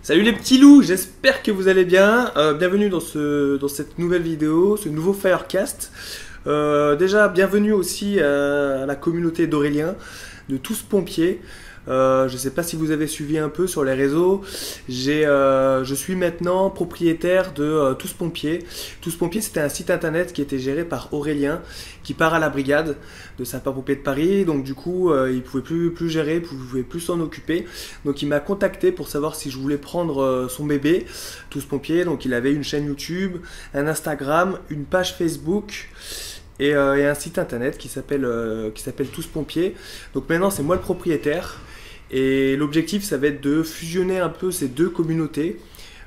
Salut les petits loups, j'espère que vous allez bien. Bienvenue dans cette nouvelle vidéo, ce nouveau Firecast. Déjà, bienvenue aussi à la communauté d'Aurélien, de Tous Pompiers. Je ne sais pas si vous avez suivi un peu sur les réseaux. Je suis maintenant propriétaire de Tous Pompiers. Tous Pompiers, c'était un site internet qui était géré par Aurélien, qui part à la brigade de sapeurs-pompiers de Paris. Donc du coup, il ne pouvait plus gérer, il ne pouvait plus s'en occuper. Donc il m'a contacté pour savoir si je voulais prendre son bébé, Tous Pompiers. Donc il avait une chaîne YouTube, un Instagram, une page Facebook et un site internet qui s'appelle Tous Pompiers. Donc maintenant, c'est moi le propriétaire. Et l'objectif, ça va être de fusionner un peu ces deux communautés,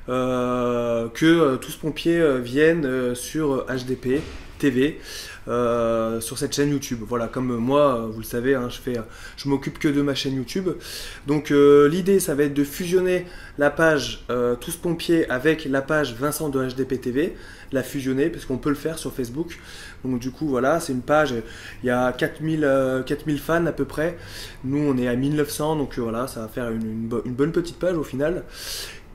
que Tous Pompiers viennent sur HDP TV, sur cette chaîne YouTube. Voilà, comme moi, vous le savez, hein, je m'occupe que de ma chaîne YouTube. Donc l'idée, ça va être de fusionner la page Tous Pompiers avec la page Vincent de HDP TV, la fusionner, parce qu'on peut le faire sur Facebook. Donc du coup, voilà, c'est une page, il y a 4000 fans à peu près. Nous, on est à 1900, donc voilà, ça va faire une bonne petite page au final.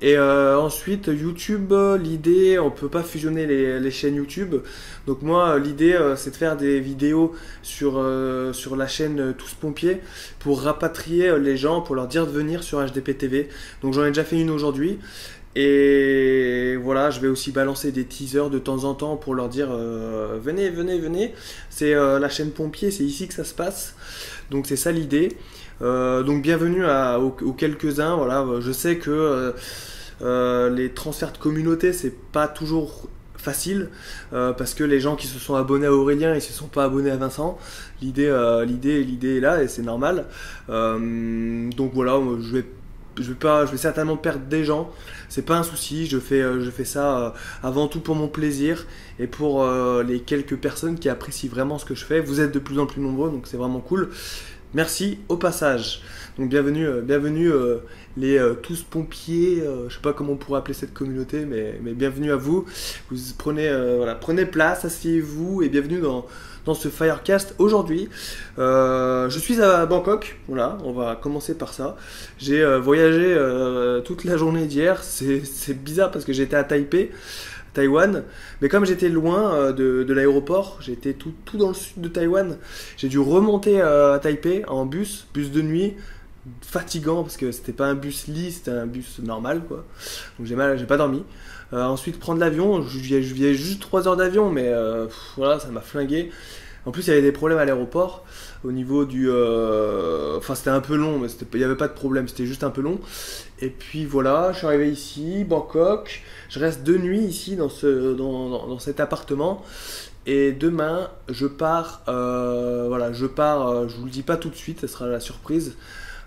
Et ensuite, YouTube, l'idée, on peut pas fusionner les chaînes YouTube. Donc moi, l'idée, c'est de faire des vidéos sur la chaîne Tous Pompiers pour rapatrier les gens, pour leur dire de venir sur HDP TV. Donc j'en ai déjà fait une aujourd'hui. Et voilà, je vais aussi balancer des teasers de temps en temps pour leur dire venez, venez, venez. C'est la chaîne Pompier, c'est ici que ça se passe. Donc c'est ça l'idée. Donc bienvenue aux quelques-uns. Voilà, je sais que les transferts de communauté, c'est pas toujours facile parce que les gens qui se sont abonnés à Aurélien, ils se sont pas abonnés à Vincent. L'idée est là et c'est normal. Donc voilà, je vais certainement perdre des gens, c'est pas un souci, je fais ça avant tout pour mon plaisir et pour les quelques personnes qui apprécient vraiment ce que je fais. Vous êtes de plus en plus nombreux, donc c'est vraiment cool. Merci au passage. Donc bienvenue les Tous Pompiers, je sais pas comment on pourrait appeler cette communauté, mais bienvenue à vous. Vous prenez place, asseyez-vous et bienvenue dans ce Firecast. Aujourd'hui, je suis à Bangkok, voilà, on va commencer par ça. J'ai voyagé toute la journée d'hier, c'est bizarre parce que j'étais à Taipei, Taïwan, mais comme j'étais loin de l'aéroport, j'étais tout dans le sud de Taïwan, j'ai dû remonter à Taipei en bus de nuit, fatigant parce que c'était pas un bus lit, c'était un bus normal quoi. Donc j'ai pas dormi. Ensuite prendre l'avion, je viens juste 3 heures d'avion, mais voilà, ça m'a flingué. En plus il y avait des problèmes à l'aéroport au niveau du... Enfin c'était un peu long, mais il n'y avait pas de problème, c'était juste un peu long. Et puis voilà, je suis arrivé ici, Bangkok, je reste 2 nuits ici dans cet appartement. Et demain je pars, je vous le dis pas tout de suite, ce sera la surprise.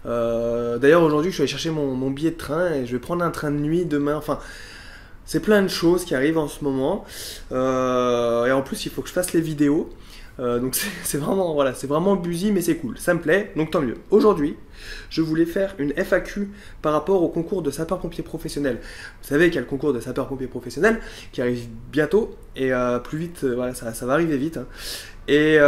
D'ailleurs aujourd'hui je suis allé chercher mon billet de train et je vais prendre un train de nuit demain, enfin c'est plein de choses qui arrivent en ce moment et en plus il faut que je fasse les vidéos, donc c'est vraiment busy mais c'est cool, ça me plaît, donc tant mieux. Aujourd'hui je voulais faire une FAQ par rapport au concours de sapeurs-pompiers professionnels. Vous savez qu'il y a le concours de sapeurs-pompiers professionnels qui arrive bientôt et plus vite, voilà, ça va arriver vite, hein. Et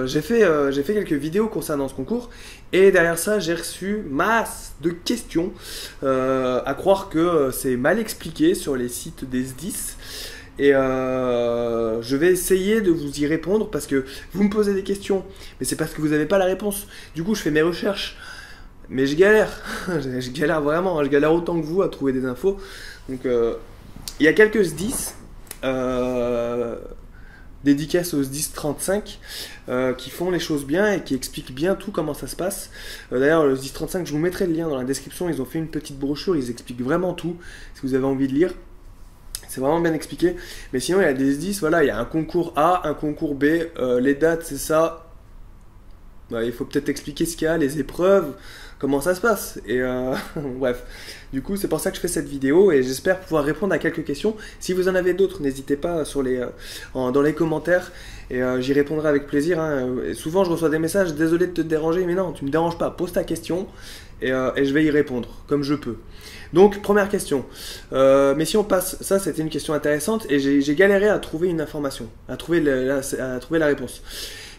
j'ai fait quelques vidéos concernant ce concours et derrière ça j'ai reçu masse de questions, à croire que c'est mal expliqué sur les sites des SDIS. Et je vais essayer de vous y répondre parce que vous me posez des questions, mais c'est parce que vous n'avez pas la réponse. Du coup, je fais mes recherches, mais je galère. Je galère vraiment, je galère autant que vous à trouver des infos. Donc, il y a quelques SDIS, dédicaces aux SDIS 35, qui font les choses bien et qui expliquent bien tout comment ça se passe. D'ailleurs, le SDIS 35, je vous mettrai le lien dans la description. Ils ont fait une petite brochure, ils expliquent vraiment tout si vous avez envie de lire. C'est vraiment bien expliqué. Mais sinon, il y a des SDIS, voilà, il y a un concours A, un concours B, les dates, c'est ça. Bah, il faut peut-être expliquer ce qu'il y a, les épreuves, comment ça se passe. Et bref, du coup, c'est pour ça que je fais cette vidéo et j'espère pouvoir répondre à quelques questions. Si vous en avez d'autres, n'hésitez pas dans les commentaires et j'y répondrai avec plaisir, hein. Et souvent, je reçois des messages, désolé de te déranger, mais non, tu me déranges pas, pose ta question et je vais y répondre comme je peux. Donc, première question. Mais si on passe, ça c'était une question intéressante et j'ai galéré à trouver une information, à trouver la réponse.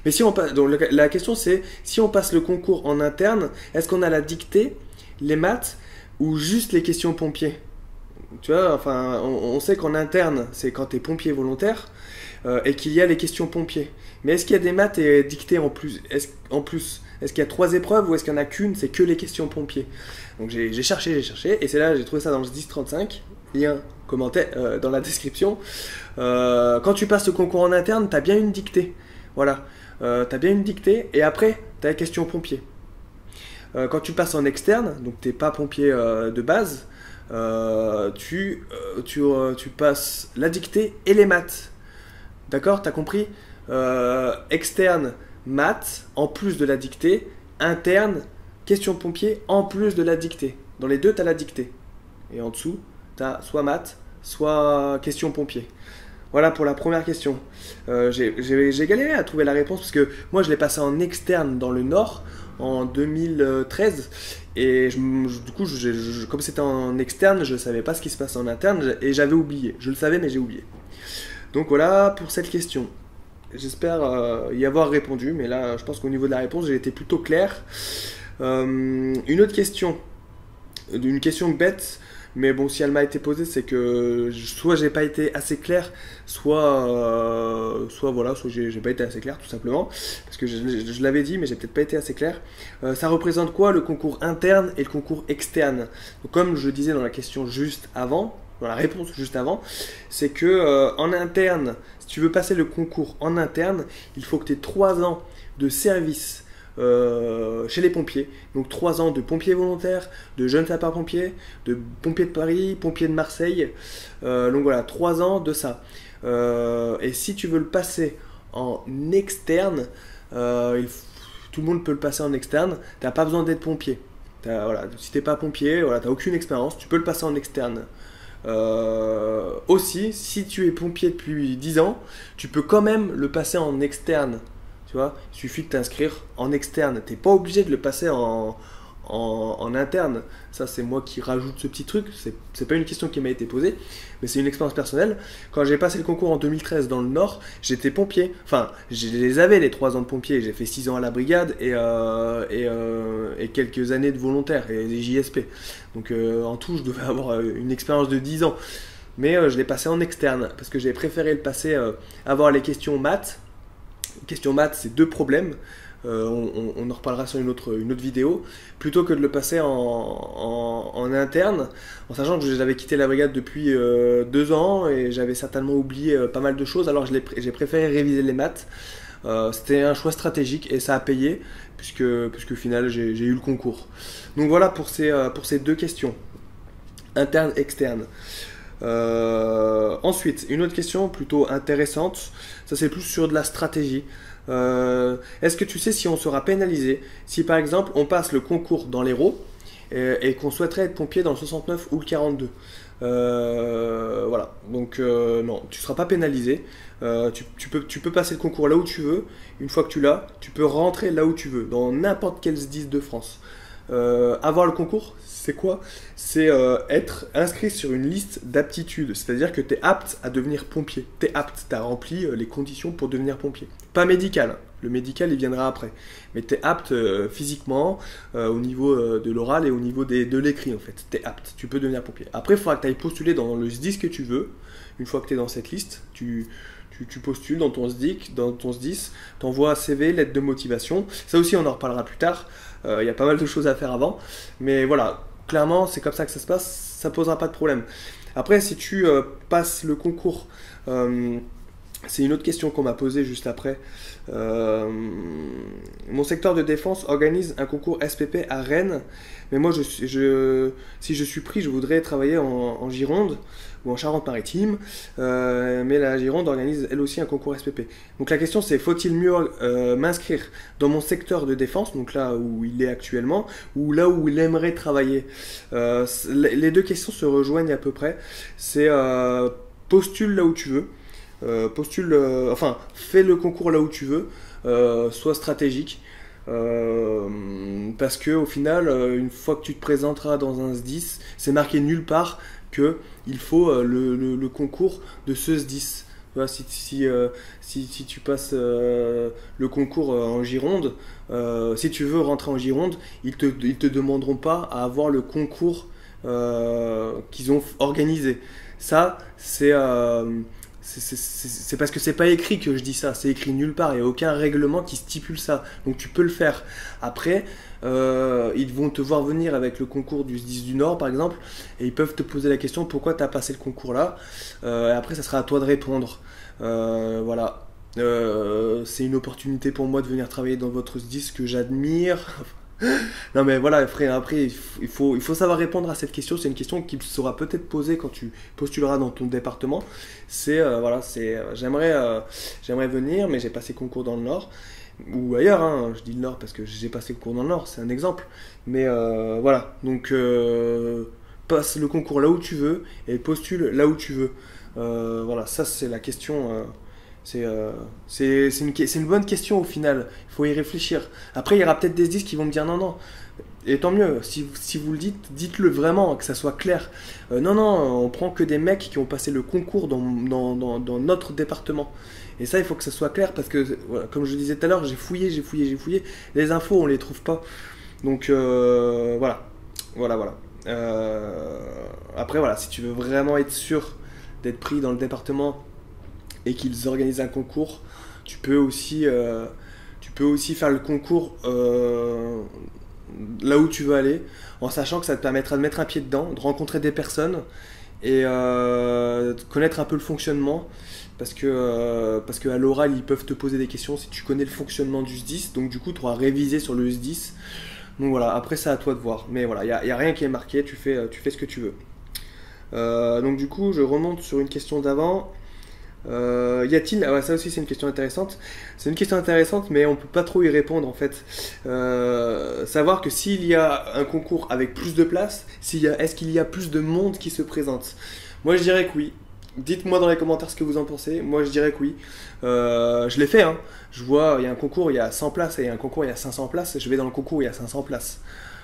Mais si on passe, donc la question c'est, si on passe le concours en interne, est-ce qu'on a la dictée, les maths, ou juste les questions pompiers? Tu vois, enfin, on sait qu'en interne, c'est quand tu es pompier volontaire et qu'il y a les questions pompiers. Mais est-ce qu'il y a des maths et dictées en plus? Est-ce qu'il y a 3 épreuves ou est-ce qu'il n'y en a qu'une, c'est que les questions pompiers? Donc j'ai cherché, et c'est là j'ai trouvé ça dans le 1035, lien commentaire dans la description. Quand tu passes le concours en interne, tu as bien une dictée. Voilà, tu as bien une dictée et après, tu as la question pompier. Quand tu passes en externe, donc tu n'es pas pompier de base, tu passes la dictée et les maths. D'accord, t'as compris? Externe, maths, en plus de la dictée. Interne, question pompier, en plus de la dictée. Dans les deux, t'as la dictée. Et en dessous, t'as soit maths, soit question pompier. Voilà pour la première question. J'ai galéré à trouver la réponse parce que moi, je l'ai passé en externe dans le Nord en 2013. Et du coup, comme c'était en externe, je ne savais pas ce qui se passait en interne et j'avais oublié. Je le savais, mais j'ai oublié. Donc voilà pour cette question. J'espère y avoir répondu, mais là, je pense qu'au niveau de la réponse, j'ai été plutôt clair. Une autre question, une question bête, mais bon, si elle m'a été posée, c'est que soit j'ai pas été assez clair, soit j'ai pas été assez clair tout simplement, parce que je l'avais dit, mais j'ai peut-être pas été assez clair. Ça représente quoi le concours interne et le concours externe? Donc, comme je disais dans la question juste avant, dans la réponse juste avant, c'est que en interne, si tu veux passer le concours en interne, il faut que tu aies 3 ans de service chez les pompiers. Donc 3 ans de pompiers volontaires, de jeunes sapeurs-pompiers, de pompiers de Paris, pompiers de Marseille. Donc voilà, 3 ans de ça. Et si tu veux le passer en externe, tout le monde peut le passer en externe, tu n'as pas besoin d'être pompier. Voilà, si tu n'es pas pompier, voilà, tu n'as aucune expérience, tu peux le passer en externe. Aussi, si tu es pompier depuis 10 ans, tu peux quand même le passer en externe. Tu vois, il suffit de t'inscrire en externe. Tu n'es pas obligé de le passer en interne. Ça, c'est moi qui rajoute ce petit truc. C'est pas une question qui m'a été posée, mais c'est une expérience personnelle. Quand j'ai passé le concours en 2013 dans le Nord, j'étais pompier. Enfin, je les avais les 3 ans de pompier. J'ai fait 6 ans à la brigade et quelques années de volontaire et des JSP. Donc en tout, je devais avoir une expérience de 10 ans. Mais je l'ai passé en externe parce que j'ai préféré le passer, avoir les questions maths. Question maths, c'est 2 problèmes. On en reparlera sur une autre vidéo, plutôt que de le passer en interne, en sachant que j'avais quitté la brigade depuis 2 ans et j'avais certainement oublié pas mal de choses, alors j'ai préféré réviser les maths. C'était un choix stratégique et ça a payé, puisque au final j'ai eu le concours. Donc voilà pour ces 2 questions, interne, externe. Ensuite, une autre question plutôt intéressante, ça c'est plus sur de la stratégie. Est-ce que tu sais si on sera pénalisé si par exemple on passe le concours dans l'Hérault et qu'on souhaiterait être pompier dans le 69 ou le 42? Voilà, donc non, tu ne seras pas pénalisé. Tu peux passer le concours là où tu veux. Une fois que tu l'as, tu peux rentrer là où tu veux, dans n'importe quel SDIS de France. Avoir le concours, c'est quoi? C'est être inscrit sur une liste d'aptitudes, c'est-à-dire que tu es apte à devenir pompier. Tu es apte, tu as rempli les conditions pour devenir pompier. Pas médical, le médical il viendra après. Mais tu es apte physiquement, au niveau de l'oral et au niveau de l'écrit en fait. Tu es apte, tu peux devenir pompier. Après, il faudra que tu ailles postuler dans le SDIS que tu veux. Une fois que tu es dans cette liste, tu postules dans ton SDIS, t'envoies CV, lettre de motivation. Ça aussi, on en reparlera plus tard. Il y a pas mal de choses à faire avant. Mais voilà, clairement, c'est comme ça que ça se passe. Ça ne posera pas de problème. Après, si tu passes le concours, c'est une autre question qu'on m'a posée juste après. Mon secteur de défense organise un concours SPP à Rennes. Mais moi, si je suis pris, je voudrais travailler en Gironde ou en Charente-Maritime. Mais la Gironde organise elle aussi un concours SPP. Donc la question c'est, faut-il mieux m'inscrire dans mon secteur de défense, donc là où il est actuellement, ou là où il aimerait travailler? Les 2 questions se rejoignent à peu près. C'est postule là où tu veux. Fais le concours là où tu veux, sois stratégique. Parce que au final, une fois que tu te présenteras dans un SDIS, c'est marqué nulle part qu'il faut le concours de ce SDIS. Si tu passes le concours en Gironde, si tu veux rentrer en Gironde, ils te demanderont pas à avoir le concours qu'ils ont organisé. Ça, c'est parce que c'est pas écrit que je dis ça, c'est écrit nulle part, il n'y a aucun règlement qui stipule ça, donc tu peux le faire. Après, ils vont te voir venir avec le concours du SDIS du Nord par exemple, et ils peuvent te poser la question pourquoi tu as passé le concours là, et après ça sera à toi de répondre. Voilà. C'est une opportunité pour moi de venir travailler dans votre SDIS que j'admire. Non mais voilà, frère, après il faut savoir répondre à cette question. C'est une question qui sera peut-être posée quand tu postuleras dans ton département. C'est voilà, j'aimerais venir, mais j'ai passé concours dans le Nord ou ailleurs. Hein, je dis le Nord parce que j'ai passé le concours dans le Nord, c'est un exemple. Mais voilà, donc passe le concours là où tu veux et postule là où tu veux. Voilà, ça c'est la question. C'est une bonne question au final, il faut y réfléchir. Après, il y aura peut-être des SDIS qui vont me dire non, non. Et tant mieux, si vous le dites, dites-le vraiment, que ça soit clair. Non, non, on prend que des mecs qui ont passé le concours dans notre département. Et ça, il faut que ça soit clair parce que, voilà, comme je disais tout à l'heure, j'ai fouillé. Les infos, on les trouve pas. Donc, voilà. Après, voilà, si tu veux vraiment être sûr d'être pris dans le département et qu'ils organisent un concours, tu peux aussi faire le concours là où tu veux aller, en sachant que ça te permettra de mettre un pied dedans, de rencontrer des personnes et de connaître un peu le fonctionnement, parce que à l'oral ils peuvent te poser des questions si tu connais le fonctionnement du SDIS, donc du coup tu auras révisé sur le SDIS. Donc voilà, après c'est à toi de voir, mais voilà, il n'y a rien qui est marqué, tu fais ce que tu veux. Donc du coup je remonte sur une question d'avant. Y a-t-il... Ah ouais, ça aussi c'est une question intéressante. C'est une question intéressante, mais on peut pas trop y répondre en fait. Savoir que s'il y a un concours avec plus de places, est-ce qu'il y a plus de monde qui se présente? Moi je dirais que oui. Dites-moi dans les commentaires ce que vous en pensez. Moi je dirais que oui. Je l'ai fait, hein. Je vois, il y a un concours, il y a 100 places, et il y a un concours, il y a 500 places. Je vais dans le concours, il y a 500 places.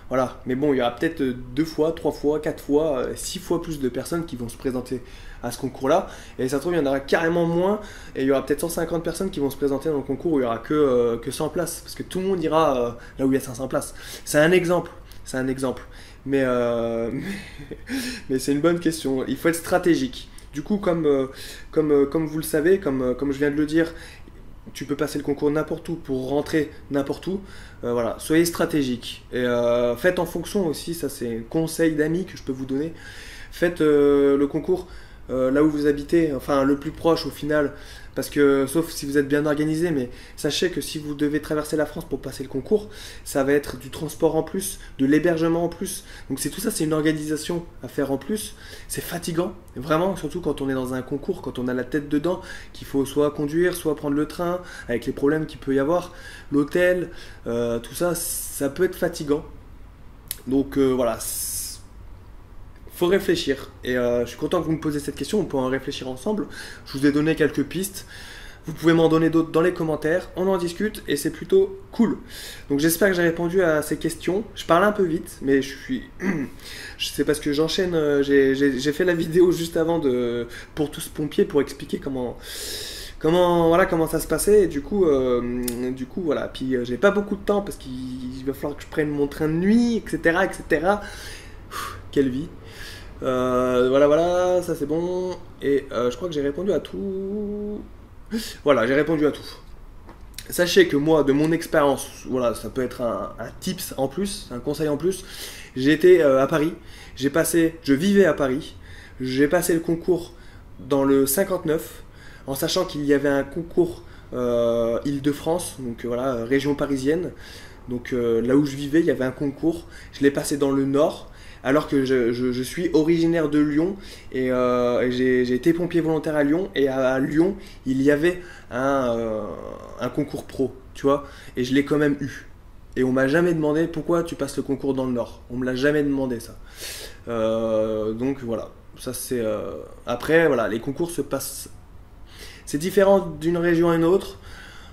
Voilà, mais bon, il y aura peut-être 2 fois, 3 fois, 4 fois, 6 fois plus de personnes qui vont se présenter à ce concours-là. Et ça se trouve, il y en aura carrément moins. Et il y aura peut-être 150 personnes qui vont se présenter dans le concours où il n'y aura que 100 places. Parce que tout le monde ira là où il y a 500 places. C'est un exemple. Mais c'est une bonne question. Il faut être stratégique. Du coup, comme vous le savez, comme je viens de le dire, tu peux passer le concours n'importe où pour rentrer n'importe où. Voilà, soyez stratégique. Et faites en fonction aussi, ça c'est un conseil d'amis que je peux vous donner. Faites le concours là où vous habitez, enfin le plus proche au final, parce que sauf si vous êtes bien organisé, mais sachez que si vous devez traverser la France pour passer le concours, ça va être du transport en plus, de l'hébergement en plus, donc c'est tout ça, c'est une organisation à faire en plus, c'est fatigant, vraiment, surtout quand on est dans un concours, quand on a la tête dedans, qu'il faut soit conduire, soit prendre le train, avec les problèmes qu'il peut y avoir, l'hôtel, tout ça, ça peut être fatigant, donc voilà, faut réfléchir. Et je suis content que vous me posiez cette question, on peut en réfléchir ensemble. Je vous ai donné quelques pistes. Vous pouvez m'en donner d'autres dans les commentaires. On en discute et c'est plutôt cool. Donc j'espère que j'ai répondu à ces questions. Je parle un peu vite, mais c'est parce que j'enchaîne. J'ai fait la vidéo juste avant pour tous pompiers pour expliquer comment ça se passait. Et du coup voilà. Puis j'ai pas beaucoup de temps parce qu'il va falloir que je prenne mon train de nuit, etc. Quelle vie. Voilà, ça c'est bon. Et je crois que j'ai répondu à tout. Voilà, j'ai répondu à tout. Sachez que moi, de mon expérience, voilà, ça peut être un tips en plus, un conseil en plus. J'ai été à Paris, je vivais à Paris, j'ai passé le concours dans le 59, en sachant qu'il y avait un concours Île-de-France, donc voilà, région parisienne. Donc là où je vivais, il y avait un concours. Je l'ai passé dans le Nord. Alors que je suis originaire de Lyon et j'ai été pompier volontaire à Lyon, et à Lyon il y avait un concours pro, tu vois, et je l'ai quand même eu. Et on m'a jamais demandé pourquoi tu passes le concours dans le Nord. On me l'a jamais demandé ça. Donc voilà, ça c'est. Après voilà, les concours se passent. C'est différent d'une région à une autre.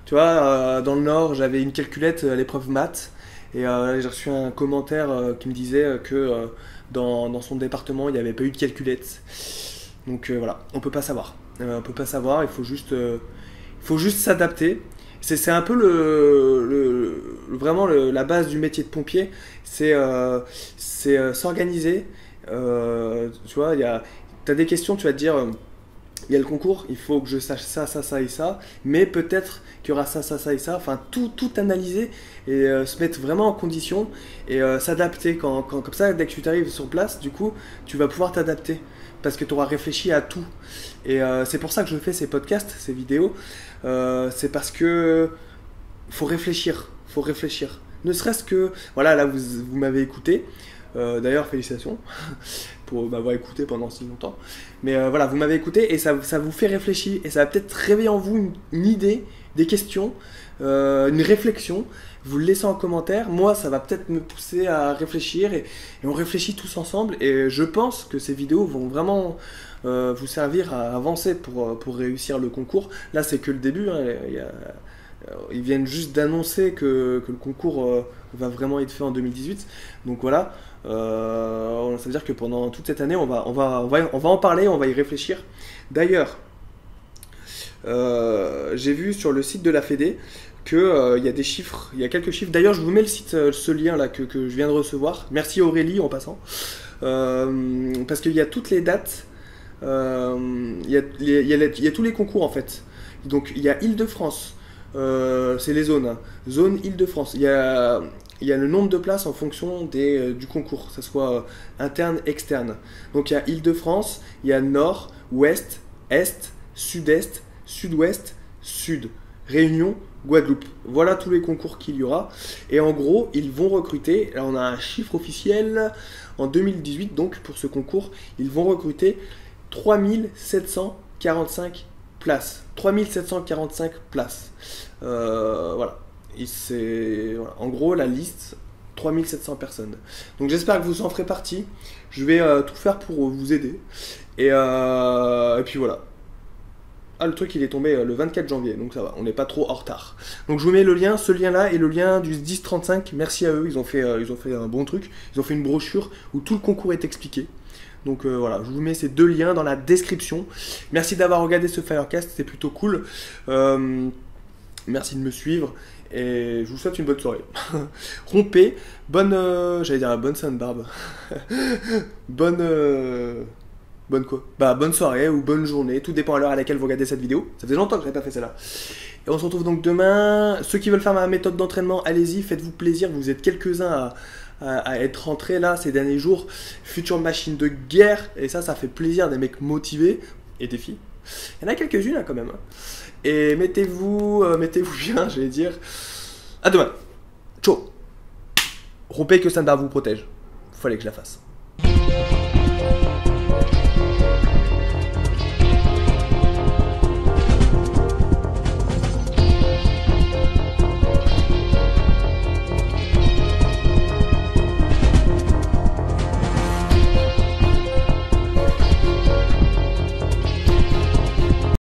Tu vois, dans le Nord j'avais une calculette à l'épreuve maths. Et j'ai reçu un commentaire qui me disait que dans son département, il n'y avait pas eu de calculette. Donc voilà, on peut pas savoir. Il faut juste s'adapter. C'est un peu vraiment la base du métier de pompier. C'est s'organiser, Tu vois, t'as des questions, tu vas te dire, il y a le concours, il faut que je sache ça, ça, ça et ça, mais peut-être qu'il y aura ça, ça, ça et ça, enfin tout analyser et se mettre vraiment en condition et s'adapter comme ça, dès que tu t'arrives sur place, du coup, tu vas pouvoir t'adapter parce que tu auras réfléchi à tout. Et c'est pour ça que je fais ces podcasts, ces vidéos, c'est parce que faut réfléchir, faut réfléchir. Ne serait-ce que, voilà, là vous m'avez écouté. D'ailleurs, félicitations pour m'avoir écouté pendant si longtemps. Mais voilà, vous m'avez écouté et ça vous fait réfléchir et ça va peut-être réveiller en vous une idée, des questions, une réflexion. Vous le laissez en commentaire. Moi, ça va peut-être me pousser à réfléchir et on réfléchit tous ensemble. Et je pense que ces vidéos vont vraiment vous servir à avancer pour réussir le concours. Là, c'est que le début. Hein. Ils viennent juste d'annoncer que le concours va vraiment être fait en 2018. Donc voilà, ça veut dire que pendant toute cette année, on va en parler, on va y réfléchir. D'ailleurs, j'ai vu sur le site de la Fédé que il y a des chiffres, il y a quelques chiffres. D'ailleurs, je vous mets le site, ce lien là que je viens de recevoir. Merci Aurélie en passant, parce qu'il y a toutes les dates. Il y a tous les concours en fait. Donc il y a Île-de-France. C'est les zones. Hein. Zone Île-de-France. Il y a le nombre de places en fonction du concours, que ce soit interne, externe. Donc il y a Île-de-France, il y a Nord, Ouest, Est, Sud-Est, Sud-Ouest, Sud. Réunion, Guadeloupe. Voilà tous les concours qu'il y aura. Et en gros, ils vont recruter, là on a un chiffre officiel, en 2018, donc pour ce concours, ils vont recruter 3745 places. 3745 places. Voilà. Voilà. En gros, la liste, 3700 personnes. Donc j'espère que vous en ferez partie. Je vais tout faire pour vous aider. Et puis voilà. Ah, le truc il est tombé le 24 janvier, donc ça va, on n'est pas trop en retard. Donc je vous mets le lien, ce lien là et le lien du 1035. Merci à eux, ils ont fait un bon truc. Ils ont fait une brochure où tout le concours est expliqué. Donc voilà, je vous mets ces deux liens dans la description. Merci d'avoir regardé ce Firecast, c'est plutôt cool. Merci de me suivre et je vous souhaite une bonne soirée. Rompez, j'allais dire bonne sainte barbe. Bonne quoi? Bah bonne soirée ou bonne journée, tout dépend à l'heure à laquelle vous regardez cette vidéo. Ça faisait longtemps que j'avais pas fait celle-là. Et on se retrouve donc demain. Ceux qui veulent faire ma méthode d'entraînement, allez-y, faites-vous plaisir. Vous êtes quelques-uns à être rentrés là ces derniers jours. Future machine de guerre. Et ça fait plaisir, des mecs motivés. Et des filles. Il y en a quelques-unes là quand même. Et mettez-vous bien, j'allais dire. À demain. Ciao. Rompez que ça ne vous protège. Fallait que je la fasse.